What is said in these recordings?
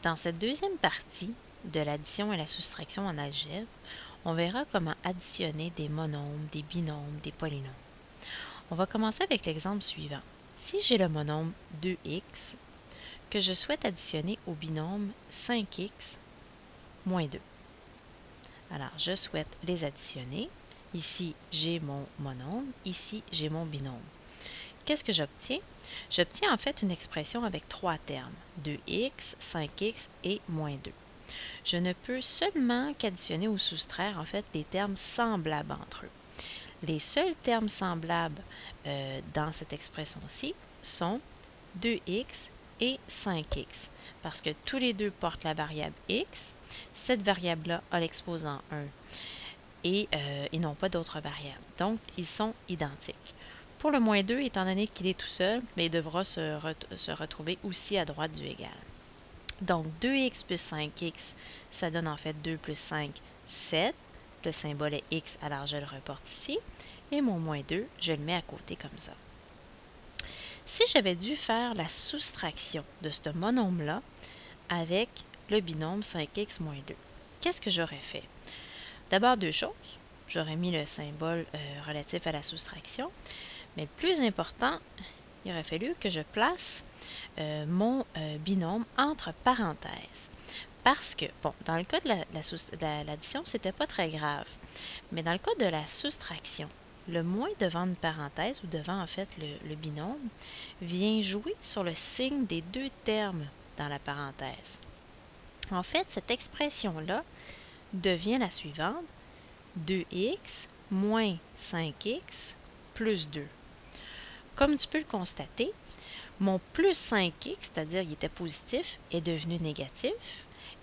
Dans cette deuxième partie de l'addition et la soustraction en algèbre, on verra comment additionner des monombres, des binômes, des polynômes. On va commencer avec l'exemple suivant. Si j'ai le monombre 2x que je souhaite additionner au binôme 5x moins 2. Alors, je souhaite les additionner. Ici, j'ai mon monombre. Ici, j'ai mon binôme. Qu'est-ce que j'obtiens? J'obtiens en fait une expression avec trois termes, 2x, 5x et moins 2. Je ne peux seulement qu'additionner ou soustraire en fait des termes semblables entre eux. Les seuls termes semblables dans cette expression-ci sont 2x et 5x, parce que tous les deux portent la variable x. Cette variable-là a l'exposant 1 et ils n'ont pas d'autres variables. Donc, ils sont identiques. Pour le moins 2, étant donné qu'il est tout seul, mais il devra se retrouver aussi à droite du égal. Donc, 2x plus 5x, ça donne en fait 2 plus 5, 7. Le symbole est x, alors je le reporte ici. Et mon moins 2, je le mets à côté comme ça. Si j'avais dû faire la soustraction de ce monombre-là avec le binôme 5x moins 2, qu'est-ce que j'aurais fait? D'abord, deux choses. J'aurais mis le symbole relatif à la soustraction. Mais le plus important, il aurait fallu que je place mon binôme entre parenthèses. Parce que, bon, dans le cas de l'addition, c'était pas très grave. Mais dans le cas de la soustraction, le moins devant une parenthèse, ou devant en fait le binôme, vient jouer sur le signe des deux termes dans la parenthèse. En fait, cette expression-là devient la suivante, 2x moins 5x plus 2. Comme tu peux le constater, mon plus 5x, c'est-à-dire qu'il était positif, est devenu négatif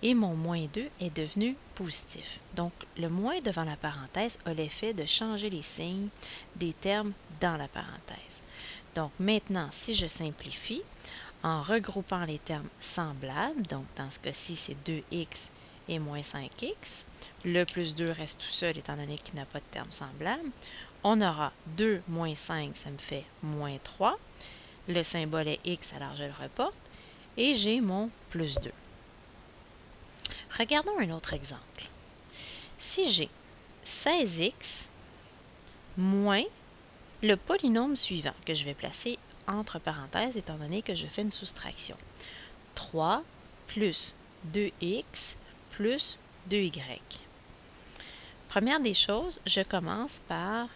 et mon moins 2 est devenu positif. Donc, le moins devant la parenthèse a l'effet de changer les signes des termes dans la parenthèse. Donc, maintenant, si je simplifie, en regroupant les termes semblables, donc dans ce cas-ci, c'est 2x et moins 5x, le plus 2 reste tout seul étant donné qu'il n'a pas de terme semblable. On aura 2 moins 5, ça me fait moins 3. Le symbole est x, alors je le reporte. Et j'ai mon plus 2. Regardons un autre exemple. Si j'ai 16x moins le polynôme suivant, que je vais placer entre parenthèses étant donné que je fais une soustraction. 3 plus 2x plus 2y. Première des choses, je commence par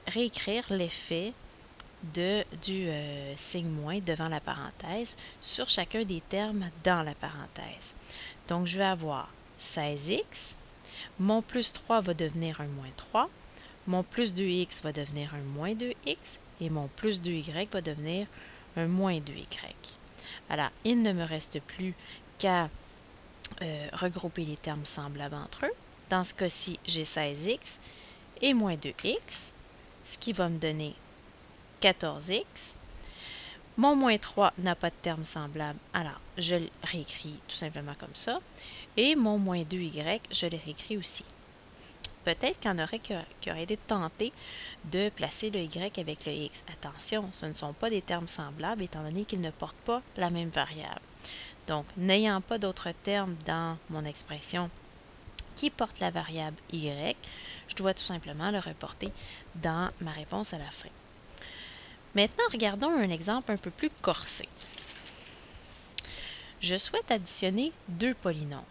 réécrire l'effet du signe moins devant la parenthèse sur chacun des termes dans la parenthèse. Donc, je vais avoir 16x, mon plus 3 va devenir un moins 3, mon plus 2x va devenir un moins 2x et mon plus 2y va devenir un moins 2y. Alors, il ne me reste plus qu'à regrouper les termes semblables entre eux. Dans ce cas-ci, j'ai 16x et moins 2x, ce qui va me donner 14x. Mon moins 3 n'a pas de terme semblable, alors je le réécris tout simplement comme ça. Et mon moins 2y, je le réécris aussi. Peut-être qu'il y en aurait qui auraient été tentés de placer le y avec le x. Attention, ce ne sont pas des termes semblables étant donné qu'ils ne portent pas la même variable. Donc, n'ayant pas d'autres termes dans mon expression qui porte la variable y, je dois tout simplement le reporter dans ma réponse à la fin. Maintenant, regardons un exemple un peu plus corsé. Je souhaite additionner deux polynômes.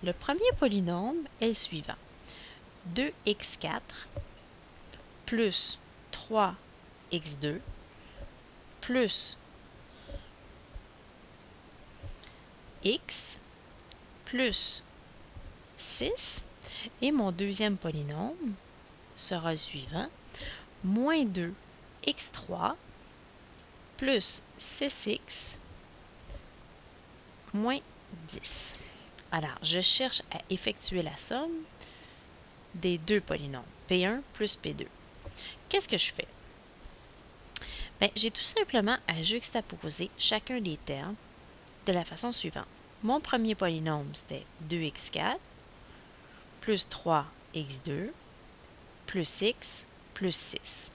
Le premier polynôme est le suivant. 2x4 plus 3x2 plus x plus 6 et mon deuxième polynôme sera le suivant, moins 2x3 plus 6x moins 10. Alors, je cherche à effectuer la somme des deux polynômes, P1 plus P2. Qu'est-ce que je fais? Bien, j'ai tout simplement à juxtaposer chacun des termes de la façon suivante. Mon premier polynôme, c'était 2x4 plus 3x2 plus x plus 6.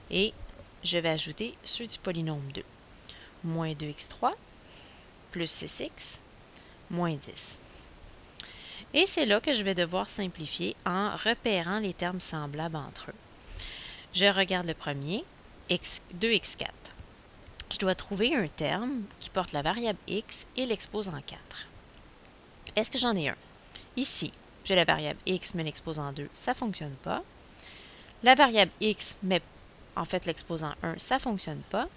Et je vais ajouter ceux du polynôme 2. Moins 2x3 plus 6x moins 10. Et c'est là que je vais devoir simplifier en repérant les termes semblables entre eux. Je regarde le premier, 2x4. Je dois trouver un terme qui porte la variable x et l'exposant 4. Est-ce que j'en ai un? Ici, j'ai la variable x mais l'exposant 2, ça ne fonctionne pas. La variable x mais en fait l'exposant 1, ça ne fonctionne pas.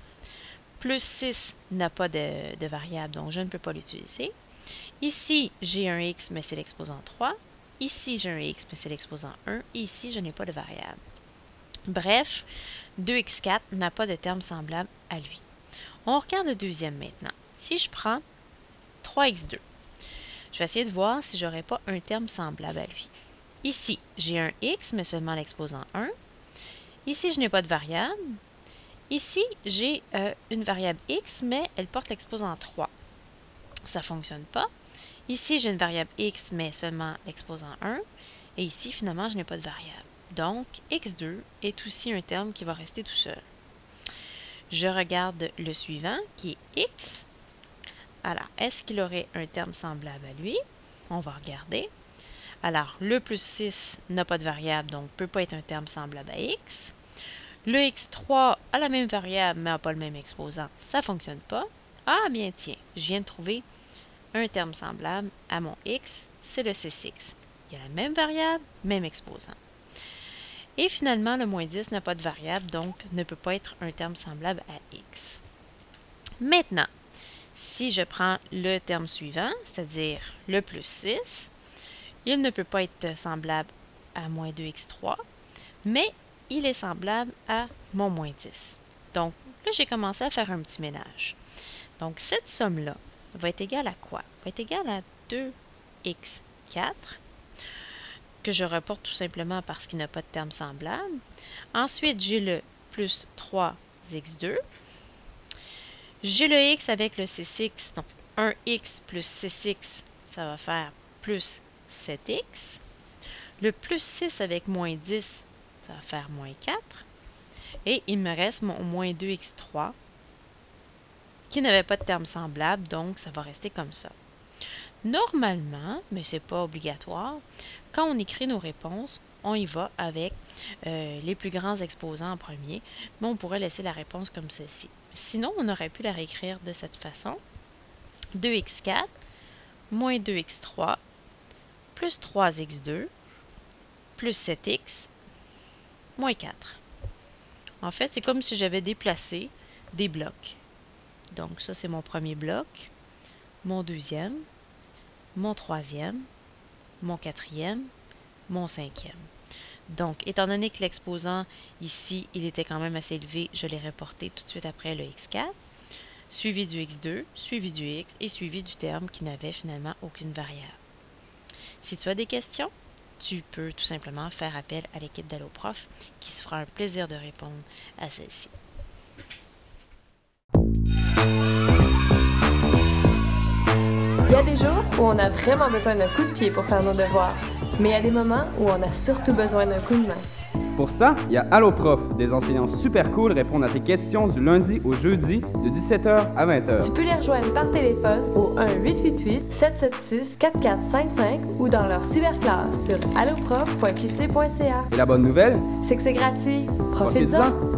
Plus 6 n'a pas de variable, donc je ne peux pas l'utiliser. Ici, j'ai un x, mais c'est l'exposant 3. Ici, j'ai un x, mais c'est l'exposant 1. Et ici, je n'ai pas de variable. Bref, 2x4 n'a pas de terme semblable à lui. On regarde le deuxième maintenant. Si je prends 3x2, je vais essayer de voir si je n'aurais pas un terme semblable à lui. Ici, j'ai un x, mais seulement l'exposant 1. Ici, je n'ai pas de variable. Ici, j'ai une variable x, mais elle porte l'exposant 3. Ça ne fonctionne pas. Ici, j'ai une variable x, mais seulement l'exposant 1. Et ici, finalement, je n'ai pas de variable. Donc, x2 est aussi un terme qui va rester tout seul. Je regarde le suivant, qui est x. Alors, est-ce qu'il aurait un terme semblable à lui? On va regarder. Alors, le plus 6 n'a pas de variable, donc ne peut pas être un terme semblable à x. Le x3 a la même variable, mais n'a pas le même exposant. Ça ne fonctionne pas. Ah, bien tiens, je viens de trouver un terme semblable à mon x, c'est le c6. Il y a la même variable, même exposant. Et finalement, le moins 10 n'a pas de variable, donc ne peut pas être un terme semblable à x. Maintenant, si je prends le terme suivant, c'est-à-dire le plus 6, il ne peut pas être semblable à moins 2x3, mais il est semblable à mon moins 10. Donc, là, j'ai commencé à faire un petit ménage. Donc, cette somme-là va être égale à quoi? Va être égale à 2x4, que je reporte tout simplement parce qu'il n'a pas de terme semblable. Ensuite, j'ai le plus 3x2. J'ai le x avec le c6, donc 1x plus c6, ça va faire plus 7x. Le plus 6 avec moins 10, ça va faire moins 4. Et il me reste mon moins 2x3, qui n'avait pas de terme semblable, donc ça va rester comme ça. Normalement, mais ce n'est pas obligatoire, quand on écrit nos réponses, on y va avec les plus grands exposants en premier, mais on pourrait laisser la réponse comme ceci. Sinon, on aurait pu la réécrire de cette façon. 2x4 moins 2x3 plus 3x2 plus 7x moins 4. En fait, c'est comme si j'avais déplacé des blocs. Donc, ça, c'est mon premier bloc, mon deuxième, mon troisième, mon quatrième, mon cinquième. Donc, étant donné que l'exposant ici, il était quand même assez élevé, je l'ai reporté tout de suite après le x4, suivi du x2, suivi du x et suivi du terme qui n'avait finalement aucune variable. Si tu as des questions, tu peux tout simplement faire appel à l'équipe d'AlloProf qui se fera un plaisir de répondre à celle-ci. Il y a des jours où on a vraiment besoin d'un coup de pied pour faire nos devoirs, mais il y a des moments où on a surtout besoin d'un coup de main. Pour ça, il y a AlloProf, des enseignants super cool répondent à tes questions du lundi au jeudi de 17h à 20h. Tu peux les rejoindre par téléphone au 1-888-776-4455 ou dans leur cyberclasse sur alloprof.qc.ca. Et la bonne nouvelle, c'est que c'est gratuit. Profites-en!